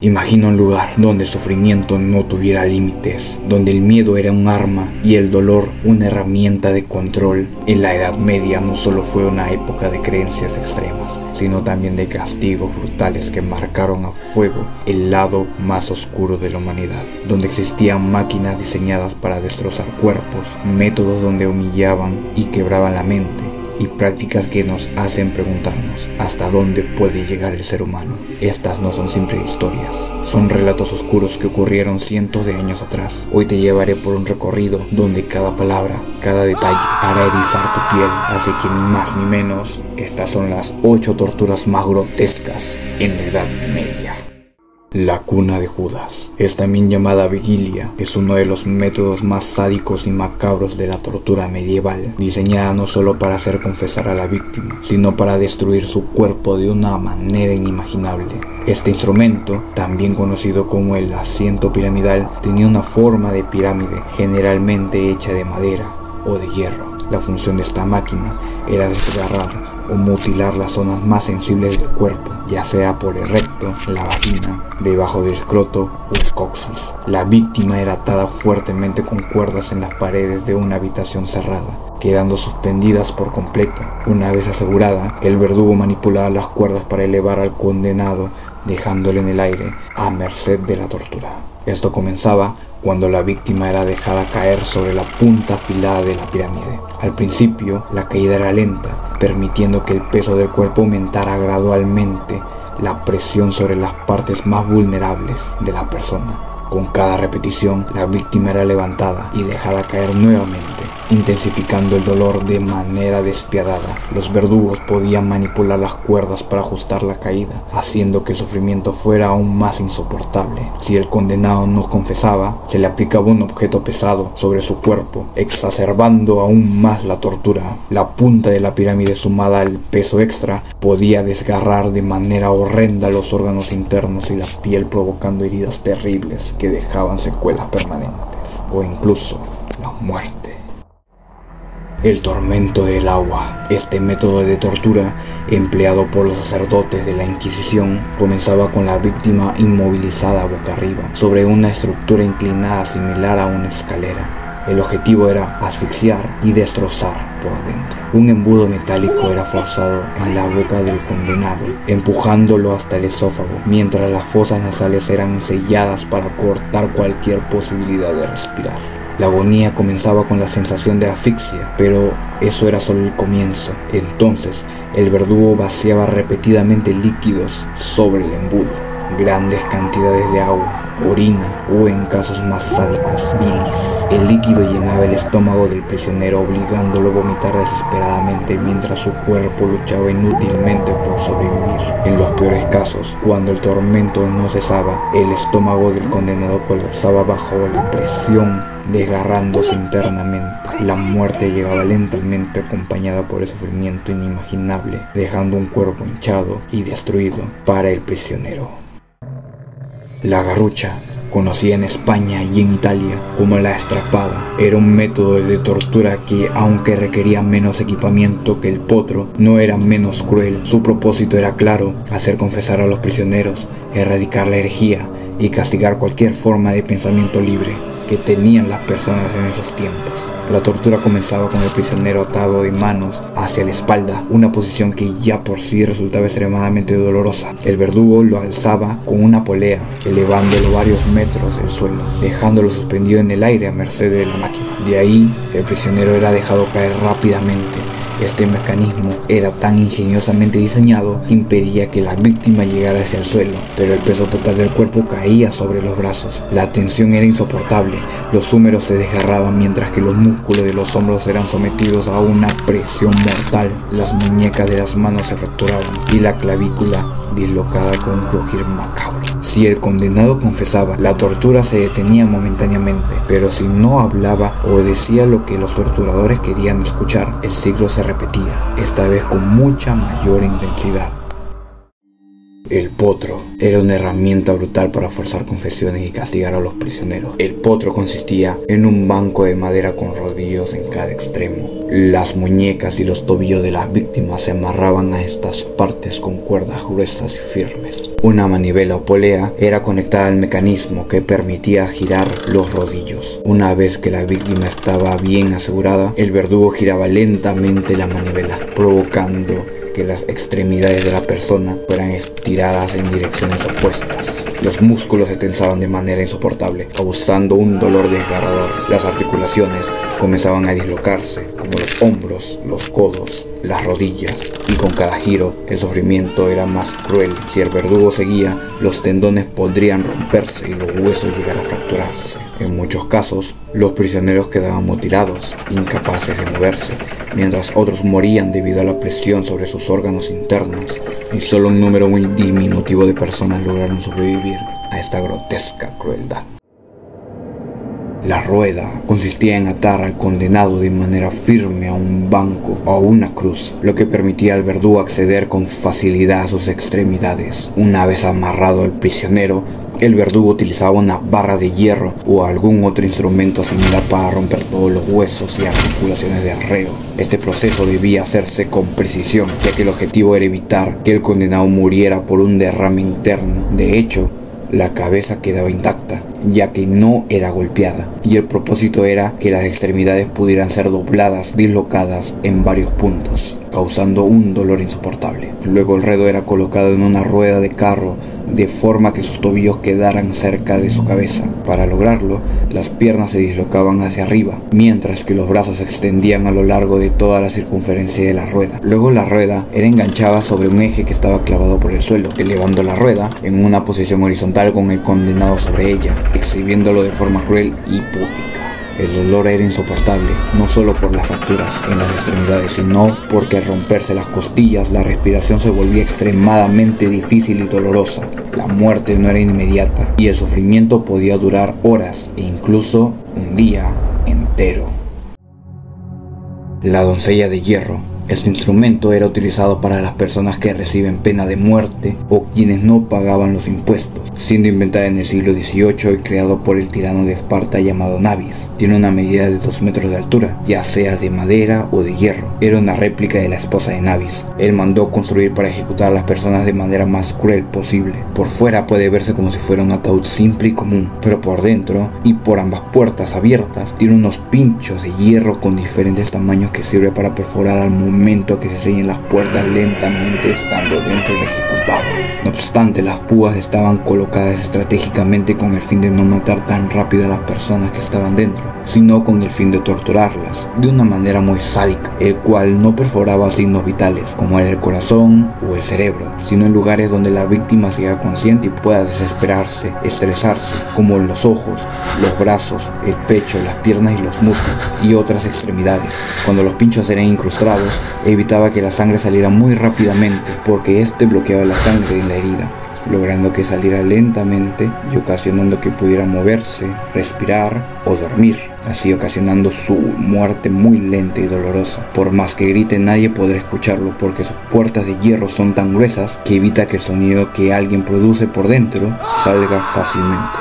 Imagina un lugar donde el sufrimiento no tuviera límites, donde el miedo era un arma y el dolor una herramienta de control. En la Edad Media no solo fue una época de creencias extremas, sino también de castigos brutales que marcaron a fuego el lado más oscuro de la humanidad, donde existían máquinas diseñadas para destrozar cuerpos, métodos donde humillaban y quebraban la mente, y prácticas que nos hacen preguntarnos hasta dónde puede llegar el ser humano. Estas no son simples historias, son relatos oscuros que ocurrieron cientos de años atrás. Hoy te llevaré por un recorrido donde cada palabra, cada detalle hará erizar tu piel. Así que ni más ni menos, estas son las 8 torturas más grotescas en la Edad Media. La cuna de Judas, es también llamada vigilia, es uno de los métodos más sádicos y macabros de la tortura medieval, diseñada no solo para hacer confesar a la víctima, sino para destruir su cuerpo de una manera inimaginable. Este instrumento, también conocido como el asiento piramidal, tenía una forma de pirámide, generalmente hecha de madera o de hierro. La función de esta máquina era desgarrar o mutilar las zonas más sensibles del cuerpo, ya sea por el recto, la vagina, debajo del escroto o el coxis. La víctima era atada fuertemente con cuerdas en las paredes de una habitación cerrada, quedando suspendidas por completo. Una vez asegurada, el verdugo manipulaba las cuerdas para elevar al condenado, dejándolo en el aire a merced de la tortura. Esto comenzaba cuando la víctima era dejada caer sobre la punta afilada de la pirámide. Al principio, la caída era lenta, permitiendo que el peso del cuerpo aumentara gradualmente la presión sobre las partes más vulnerables de la persona. Con cada repetición, la víctima era levantada y dejada caer nuevamente, intensificando el dolor de manera despiadada. Los verdugos podían manipular las cuerdas para ajustar la caída, haciendo que el sufrimiento fuera aún más insoportable. Si el condenado no confesaba, se le aplicaba un objeto pesado sobre su cuerpo, exacerbando aún más la tortura. La punta de la pirámide, sumada al peso extra, podía desgarrar de manera horrenda los órganos internos y la piel, provocando heridas terribles que dejaban secuelas permanentes o incluso la muerte. El tormento del agua. Este método de tortura, empleado por los sacerdotes de la Inquisición, comenzaba con la víctima inmovilizada boca arriba sobre una estructura inclinada similar a una escalera. El objetivo era asfixiar y destrozar por dentro. Un embudo metálico era forzado en la boca del condenado, empujándolo hasta el esófago, mientras las fosas nasales eran selladas para cortar cualquier posibilidad de respirar. La agonía comenzaba con la sensación de asfixia, pero eso era solo el comienzo. Entonces, el verdugo vaciaba repetidamente líquidos sobre el embudo. Grandes cantidades de agua, orina o, en casos más sádicos, bilis. El líquido llenaba el estómago del prisionero, obligándolo a vomitar desesperadamente mientras su cuerpo luchaba inútilmente por sobrevivir. En los peores casos, cuando el tormento no cesaba, el estómago del condenado colapsaba bajo la presión, desgarrándose internamente. La muerte llegaba lentamente, acompañada por el sufrimiento inimaginable, dejando un cuerpo hinchado y destruido para el prisionero. La garrucha, conocida en España y en Italia como la estrapada, era un método de tortura que, aunque requería menos equipamiento que el potro, no era menos cruel. Su propósito era claro: hacer confesar a los prisioneros, erradicar la herejía y castigar cualquier forma de pensamiento libre que tenían las personas en esos tiempos. La tortura comenzaba con el prisionero atado de manos hacia la espalda, una posición que ya por sí resultaba extremadamente dolorosa. El verdugo lo alzaba con una polea, elevándolo varios metros del suelo, dejándolo suspendido en el aire a merced de la máquina. De ahí, el prisionero era dejado caer rápidamente. Este mecanismo era tan ingeniosamente diseñado que impedía que la víctima llegara hacia el suelo, pero el peso total del cuerpo caía sobre los brazos. La tensión era insoportable, los húmeros se desgarraban mientras que los músculos de los hombros eran sometidos a una presión mortal. Las muñecas de las manos se fracturaban y la clavícula dislocada con un crujir macabro. Si el condenado confesaba, la tortura se detenía momentáneamente, pero si no hablaba o decía lo que los torturadores querían escuchar, el ciclo se repetía, esta vez con mucha mayor intensidad. El potro era una herramienta brutal para forzar confesiones y castigar a los prisioneros. El potro consistía en un banco de madera con rodillos en cada extremo. Las muñecas y los tobillos de las víctimas se amarraban a estas partes con cuerdas gruesas y firmes. Una manivela o polea era conectada al mecanismo que permitía girar los rodillos. Una vez que la víctima estaba bien asegurada, el verdugo giraba lentamente la manivela, provocando que las extremidades de la persona fueran estiradas en direcciones opuestas. Los músculos se tensaban de manera insoportable, causando un dolor desgarrador. Las articulaciones comenzaban a dislocarse, como los hombros, los codos, las rodillas, y con cada giro el sufrimiento era más cruel. Si el verdugo seguía, los tendones podrían romperse y los huesos llegar a fracturarse. En muchos casos, los prisioneros quedaban mutilados, incapaces de moverse, mientras otros morían debido a la presión sobre sus órganos internos, y solo un número muy diminutivo de personas lograron sobrevivir a esta grotesca crueldad. La rueda consistía en atar al condenado de manera firme a un banco o a una cruz, lo que permitía al verdugo acceder con facilidad a sus extremidades. Una vez amarrado al prisionero, el verdugo utilizaba una barra de hierro o algún otro instrumento similar para romper todos los huesos y articulaciones del reo. Este proceso debía hacerse con precisión, ya que el objetivo era evitar que el condenado muriera por un derrame interno. De hecho, la cabeza quedaba intacta, ya que no era golpeada, y el propósito era que las extremidades pudieran ser dobladas, dislocadas en varios puntos, causando un dolor insoportable. Luego el reo era colocado en una rueda de carro de forma que sus tobillos quedaran cerca de su cabeza. Para lograrlo, las piernas se dislocaban hacia arriba, mientras que los brazos se extendían a lo largo de toda la circunferencia de la rueda. Luego la rueda era enganchada sobre un eje que estaba clavado por el suelo, elevando la rueda en una posición horizontal con el condenado sobre ella, exhibiéndolo de forma cruel y pública. El dolor era insoportable, no solo por las fracturas en las extremidades, sino porque al romperse las costillas, la respiración se volvía extremadamente difícil y dolorosa. La muerte no era inmediata y el sufrimiento podía durar horas e incluso un día entero. La doncella de hierro. Este instrumento era utilizado para las personas que reciben pena de muerte o quienes no pagaban los impuestos, siendo inventada en el siglo XVIII y creado por el tirano de Esparta llamado Nabis. Tiene una medida de 2 metros de altura, ya sea de madera o de hierro. Era una réplica de la esposa de Nabis. Él mandó construir para ejecutar a las personas de manera más cruel posible. Por fuera puede verse como si fuera un ataúd simple y común, pero por dentro y por ambas puertas abiertas tiene unos pinchos de hierro con diferentes tamaños que sirve para perforar al momento que se sellen las puertas lentamente estando dentro del ejecutado. No obstante, las púas estaban colocadas estratégicamente con el fin de no matar tan rápido a las personas que estaban dentro, sino con el fin de torturarlas de una manera muy sádica, el cual no perforaba signos vitales como era el corazón o el cerebro, sino en lugares donde la víctima sea consciente y pueda desesperarse, estresarse, como los ojos, los brazos, el pecho, las piernas y los músculos y otras extremidades. Cuando los pinchos eran incrustados, evitaba que la sangre saliera muy rápidamente, porque este bloqueaba la sangre en la herida, logrando que saliera lentamente y ocasionando que pudiera moverse, respirar o dormir, así ocasionando su muerte muy lenta y dolorosa. Por más que grite, nadie podrá escucharlo, porque sus puertas de hierro son tan gruesas que evita que el sonido que alguien produce por dentro salga fácilmente.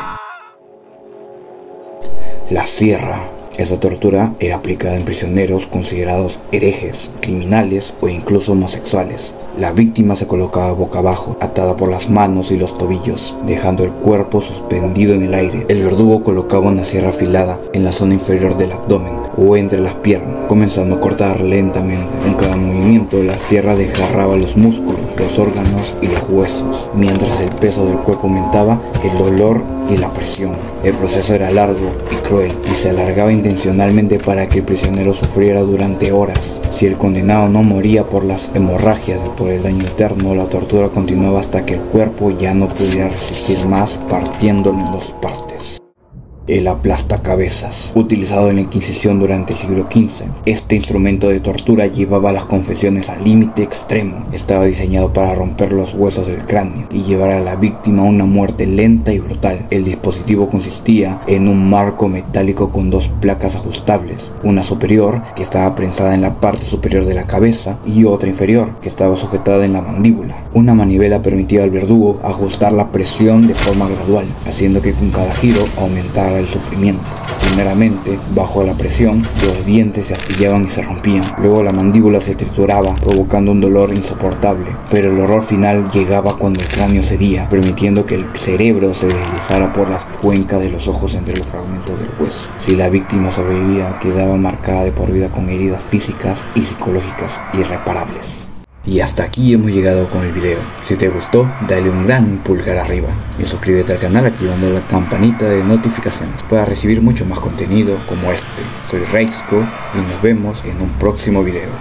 La sierra. Esa tortura era aplicada en prisioneros considerados herejes, criminales o incluso homosexuales. La víctima se colocaba boca abajo, atada por las manos y los tobillos, dejando el cuerpo suspendido en el aire. El verdugo colocaba una sierra afilada en la zona inferior del abdomen o entre las piernas, comenzando a cortar lentamente. Con cada movimiento, la sierra desgarraba los músculos, los órganos y los huesos. Mientras el peso del cuerpo aumentaba, el dolor y la presión. El proceso era largo y cruel y se alargaba intencionalmente para que el prisionero sufriera durante horas. Si el condenado no moría por las hemorragias y por el daño interno, la tortura continuaba hasta que el cuerpo ya no pudiera resistir más, partiéndolo en 2 partes. El aplastacabezas, utilizado en la Inquisición durante el siglo XV. Este instrumento de tortura llevaba las confesiones al límite extremo. Estaba diseñado para romper los huesos del cráneo y llevar a la víctima a una muerte lenta y brutal. El dispositivo consistía en un marco metálico con dos placas ajustables, una superior que estaba prensada en la parte superior de la cabeza y otra inferior que estaba sujetada en la mandíbula. Una manivela permitía al verdugo ajustar la presión de forma gradual, haciendo que con cada giro aumentara el sufrimiento. Primeramente, bajo la presión, los dientes se astillaban y se rompían. Luego la mandíbula se trituraba, provocando un dolor insoportable. Pero el horror final llegaba cuando el cráneo cedía, permitiendo que el cerebro se deslizara por las cuencas de los ojos entre los fragmentos del hueso. Si la víctima sobrevivía, quedaba marcada de por vida con heridas físicas y psicológicas irreparables. Y hasta aquí hemos llegado con el video. Si te gustó, dale un gran pulgar arriba y suscríbete al canal activando la campanita de notificaciones para recibir mucho más contenido como este. Soy Rexco y nos vemos en un próximo video.